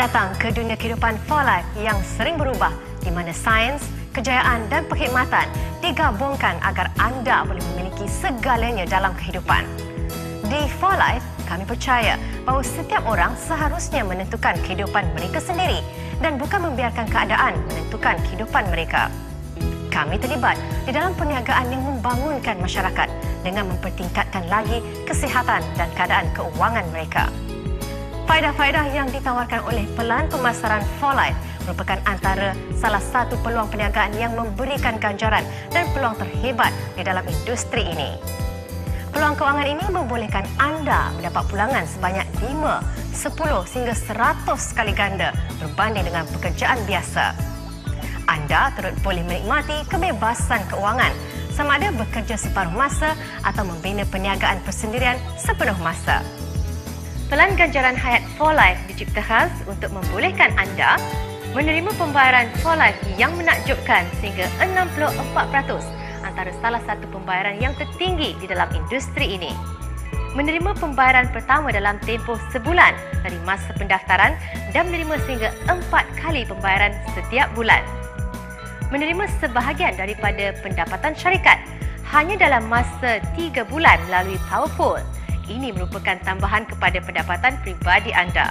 Selamat datang ke dunia kehidupan For Life yang sering berubah, di mana sains, kejayaan dan perkhidmatan digabungkan agar anda boleh memiliki segalanya dalam kehidupan. Di For Life, kami percaya bahawa setiap orang seharusnya menentukan kehidupan mereka sendiri dan bukan membiarkan keadaan menentukan kehidupan mereka. Kami terlibat di dalam perniagaan yang membangunkan masyarakat dengan mempertingkatkan lagi kesihatan dan keadaan keuangan mereka. Faedah-faedah yang ditawarkan oleh pelan pemasaran For Life merupakan antara salah satu peluang perniagaan yang memberikan ganjaran dan peluang terhebat di dalam industri ini. Peluang kewangan ini membolehkan anda mendapat pulangan sebanyak 5, 10 hingga 100 kali ganda berbanding dengan pekerjaan biasa. Anda turut boleh menikmati kebebasan keuangan sama ada bekerja separuh masa atau membina perniagaan persendirian sepenuh masa. Pelan ganjaran hayat For Life dicipta khas untuk membolehkan anda menerima pembayaran For Life yang menakjubkan sehingga 64% antara salah satu pembayaran yang tertinggi di dalam industri ini. Menerima pembayaran pertama dalam tempoh sebulan dari masa pendaftaran dan menerima sehingga 4 kali pembayaran setiap bulan. Menerima sebahagian daripada pendapatan syarikat hanya dalam masa 3 bulan melalui PowerPool. Ini merupakan tambahan kepada pendapatan peribadi anda.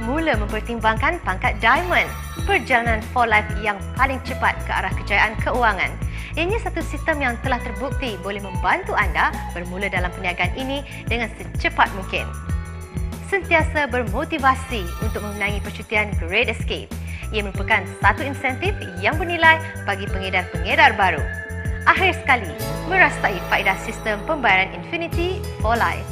Mula mempertimbangkan pangkat Diamond, perjalanan For Life yang paling cepat ke arah kejayaan keuangan. Ianya satu sistem yang telah terbukti boleh membantu anda bermula dalam perniagaan ini dengan secepat mungkin. Sentiasa bermotivasi untuk memenangi percutian Great Escape. Ia merupakan satu insentif yang bernilai bagi pengedar-pengedar baru. Akhir sekali, merasai faedah sistem pembayaran Infinity For Life.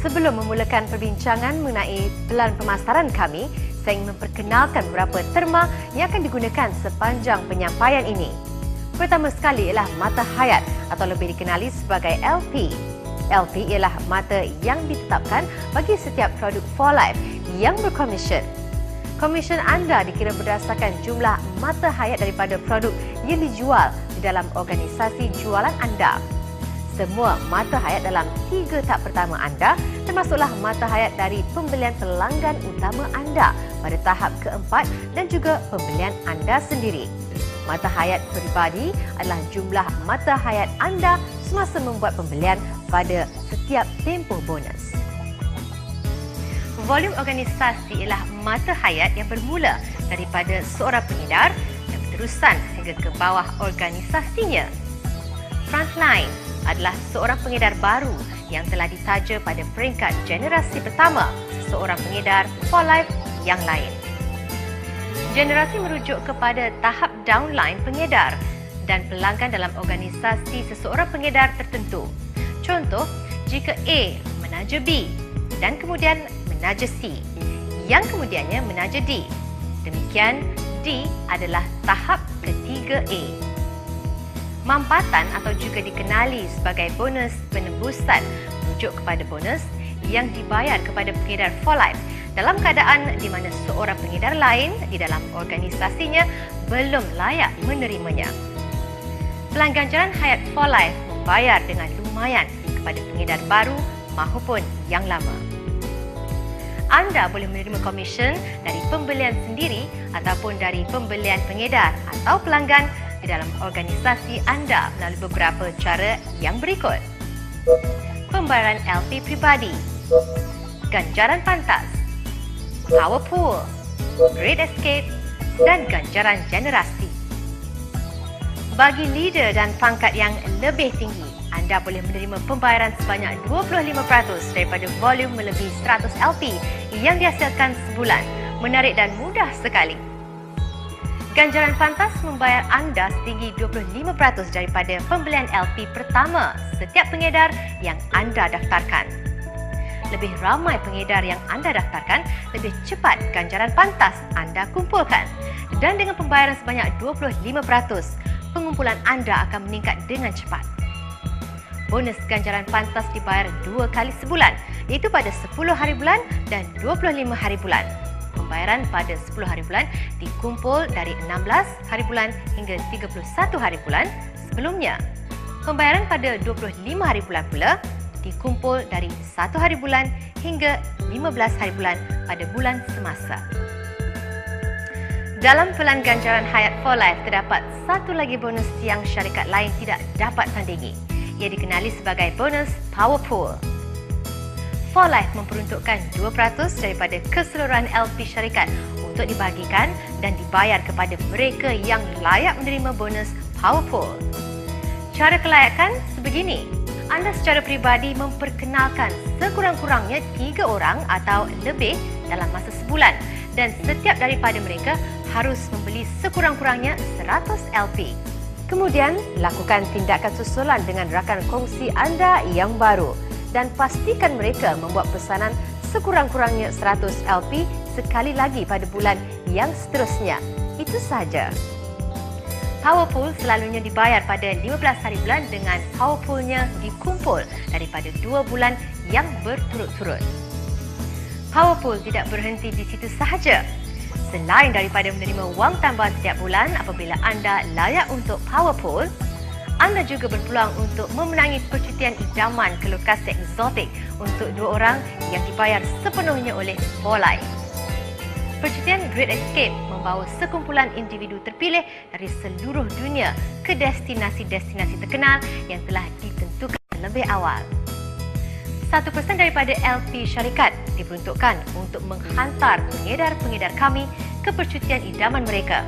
Sebelum memulakan perbincangan mengenai pelan pemasaran kami, saya ingin memperkenalkan beberapa terma yang akan digunakan sepanjang penyampaian ini. Pertama sekali ialah mata hayat atau lebih dikenali sebagai LP. LP ialah mata yang ditetapkan bagi setiap produk For Life yang berkomision. Komisen anda dikira berdasarkan jumlah mata hayat daripada produk yang dijual di dalam organisasi jualan anda. Semua mata hayat dalam 3 tahap pertama anda termasuklah mata hayat dari pembelian pelanggan utama anda pada tahap keempat dan juga pembelian anda sendiri. Mata hayat peribadi adalah jumlah mata hayat anda semasa membuat pembelian pada setiap tempoh bonus. Volume organisasi ialah mata hayat yang bermula daripada seorang pengedar dan berterusan hingga ke bawah organisasinya. Frontline adalah seorang pengedar baru yang telah ditaja pada peringkat generasi pertama seseorang pengedar For Life yang lain. Generasi merujuk kepada tahap downline pengedar dan pelanggan dalam organisasi seseorang pengedar tertentu. Contoh, jika A menaja B dan kemudian menaja C, yang kemudiannya menaja D. Demikian, D adalah tahap ketiga A. Mampatan atau juga dikenali sebagai bonus penembusan merujuk kepada bonus yang dibayar kepada pengedar For Life dalam keadaan di mana seorang pengedar lain di dalam organisasinya belum layak menerimanya. Pelan ganjaran hayat For Life membayar dengan lumayan kepada pengedar baru maupun yang lama. Anda boleh menerima komisen dari pembelian sendiri ataupun dari pembelian pengedar atau pelanggan di dalam organisasi anda melalui beberapa cara yang berikut. Pembayaran LP pribadi, ganjaran pantas, PowerPool, Great Escape dan ganjaran generasi. Bagi leader dan pangkat yang lebih tinggi, anda boleh menerima pembayaran sebanyak 25% daripada volume melebihi 100 LP yang dihasilkan sebulan. Menarik dan mudah sekali. Ganjaran pantas membayar anda setinggi 25% daripada pembelian LP pertama setiap pengedar yang anda daftarkan. Lebih ramai pengedar yang anda daftarkan, lebih cepat ganjaran pantas anda kumpulkan. Dan dengan pembayaran sebanyak 25%, pengumpulan anda akan meningkat dengan cepat. Bonus ganjaran pantas dibayar 2 kali sebulan, iaitu pada 10 hari bulan dan 25 hari bulan. Pembayaran pada 10 hari bulan dikumpul dari 16 hari bulan hingga 31 hari bulan sebelumnya. Pembayaran pada 25 hari bulan pula dikumpul dari 1 hari bulan hingga 15 hari bulan pada bulan semasa. Dalam pelan ganjaran Hayat for Life terdapat satu lagi bonus yang syarikat lain tidak dapat tandingi. Ia dikenali sebagai bonus Power Pool. For Life memperuntukkan 2% daripada keseluruhan LP syarikat untuk dibahagikan dan dibayar kepada mereka yang layak menerima bonus Power Pool. Cara kelayakan sebegini. Anda secara peribadi memperkenalkan sekurang-kurangnya 3 orang atau lebih dalam masa sebulan dan setiap daripada mereka harus membeli sekurang-kurangnya 100 LP. Kemudian, lakukan tindakan susulan dengan rakan kongsi anda yang baru dan pastikan mereka membuat pesanan sekurang-kurangnya 100 LP sekali lagi pada bulan yang seterusnya. Itu sahaja. Power Pool selalunya dibayar pada 15 hari bulan dengan Power Pool-nya dikumpul daripada 2 bulan yang berturut-turut. Power Pool tidak berhenti di situ sahaja. Selain daripada menerima wang tambahan setiap bulan apabila anda layak untuk Power Pool, anda juga berpeluang untuk memenangi percutian idaman ke lokasi eksotik untuk 2 orang yang dibayar sepenuhnya oleh For Life. Percutian Great Escape membawa sekumpulan individu terpilih dari seluruh dunia ke destinasi-destinasi terkenal yang telah ditentukan lebih awal. 1% daripada LP syarikat diperuntukkan untuk menghantar pengedar-pengedar kami ke percutian idaman mereka.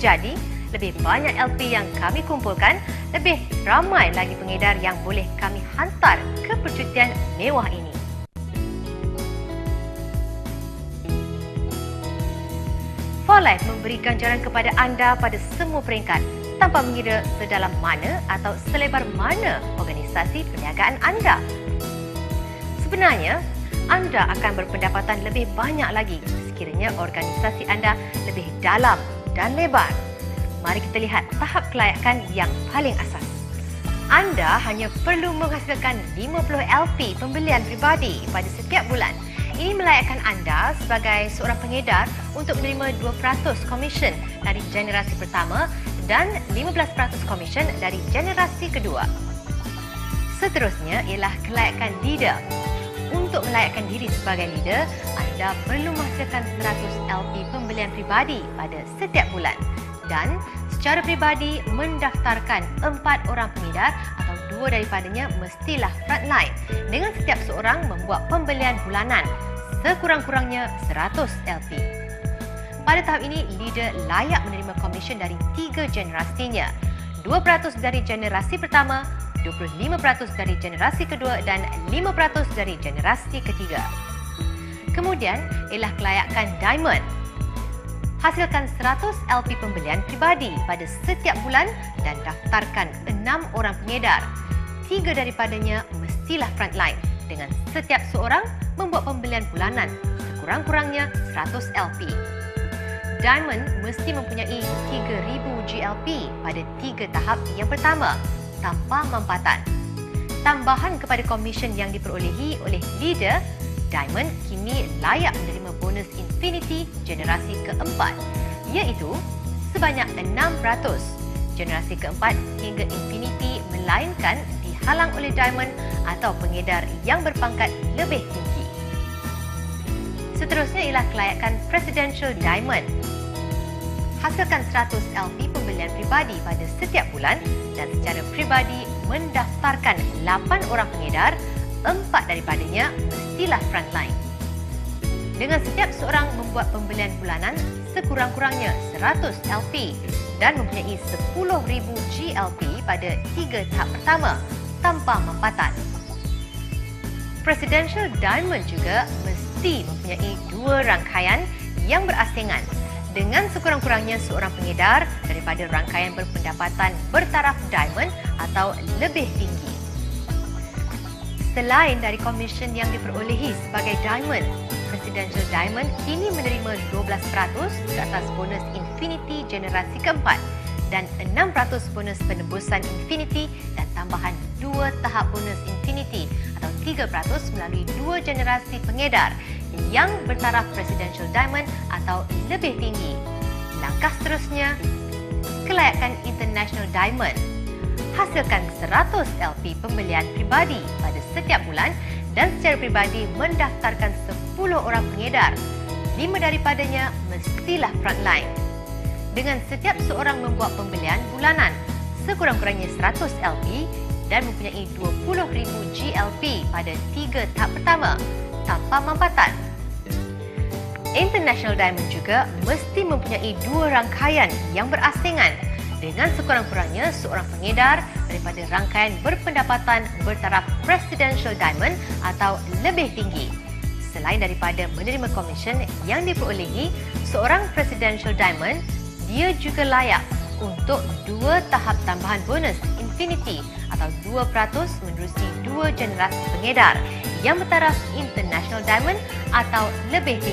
Jadi, lebih banyak LP yang kami kumpulkan, lebih ramai lagi pengedar yang boleh kami hantar ke percutian mewah ini. For Life memberi ganjaran kepada anda pada semua peringkat tanpa mengira sedalam mana atau selebar mana organisasi perniagaan anda. Sebenarnya, anda akan berpendapatan lebih banyak lagi sekiranya organisasi anda lebih dalam dan lebar. Mari kita lihat tahap kelayakan yang paling asas. Anda hanya perlu menghasilkan 50 LP pembelian pribadi pada setiap bulan. Ini melayakkan anda sebagai seorang pengedar untuk menerima 2% komisen dari generasi pertama dan 15% komisen dari generasi kedua. Seterusnya ialah kelayakan leader. Untuk melayakkan diri sebagai leader, anda perlu menghasilkan 100 LP pembelian pribadi pada setiap bulan dan secara pribadi mendaftarkan 4 orang pengedar atau 2 daripadanya mestilah frontline dengan setiap seorang membuat pembelian bulanan sekurang-kurangnya 100 LP. Pada tahap ini, leader layak menerima komisen dari 3 generasinya, 2% dari generasi pertama, 25% dari generasi kedua dan 5% dari generasi ketiga. Kemudian ialah kelayakan Diamond. Hasilkan 100 LP pembelian pribadi pada setiap bulan dan daftarkan 6 orang pengedar. 3 daripadanya mestilah frontline dengan setiap seorang membuat pembelian bulanan sekurang-kurangnya 100 LP. Diamond mesti mempunyai 3,000 GLP pada 3 tahap yang pertama tanpa mampatan. Tambahan kepada komisen yang diperolehi oleh leader, Diamond kini layak menerima bonus Infinity generasi keempat, iaitu sebanyak 6%. Generasi keempat hingga Infinity melainkan dihalang oleh Diamond atau pengedar yang berpangkat lebih tinggi. Seterusnya ialah kelayakan Presidential Diamond. Hasilkan 100 LP pembelian pribadi pada setiap bulan dan secara pribadi mendaftarkan 8 orang pengedar, 4 daripadanya mestilah frontline. Dengan setiap seorang membuat pembelian bulanan sekurang-kurangnya 100 LP dan mempunyai 10,000 GLP pada 3 tahap pertama tanpa mampatan. Presidential Diamond juga mesti mempunyai 2 rangkaian yang berasingan dengan sekurang-kurangnya seorang pengedar daripada rangkaian berpendapatan bertaraf Diamond atau lebih tinggi. Selain dari komisen yang diperolehi sebagai Diamond, Presidential Diamond kini menerima 12% ke atas bonus Infinity generasi keempat dan 6% bonus penebusan Infinity dan tambahan 2 tahap bonus Infinity atau 3% melalui 2 generasi pengedar yang bertaraf Presidential Diamond atau lebih tinggi. Langkah seterusnya, kelayakan International Diamond. hasilkan 100 LP pembelian pribadi pada setiap bulan dan secara pribadi mendaftarkan 10 orang pengedar. 5 daripadanya mestilah frontline. Dengan setiap seorang membuat pembelian bulanan sekurang-kurangnya 100 LP dan mempunyai 20,000 GLP pada 3 tahap pertama tanpa mampatan. International Diamond juga mesti mempunyai 2 rangkaian yang berasingan dengan sekurang-kurangnya seorang pengedar daripada rangkaian berpendapatan bertaraf Presidential Diamond atau lebih tinggi. Selain daripada menerima komisen yang diperolehi seorang Presidential Diamond, dia juga layak untuk 2 tahap tambahan bonus Infinity atau 2% menerusi 2 generasi pengedar yang bertaraf International Diamond atau lebih tinggi.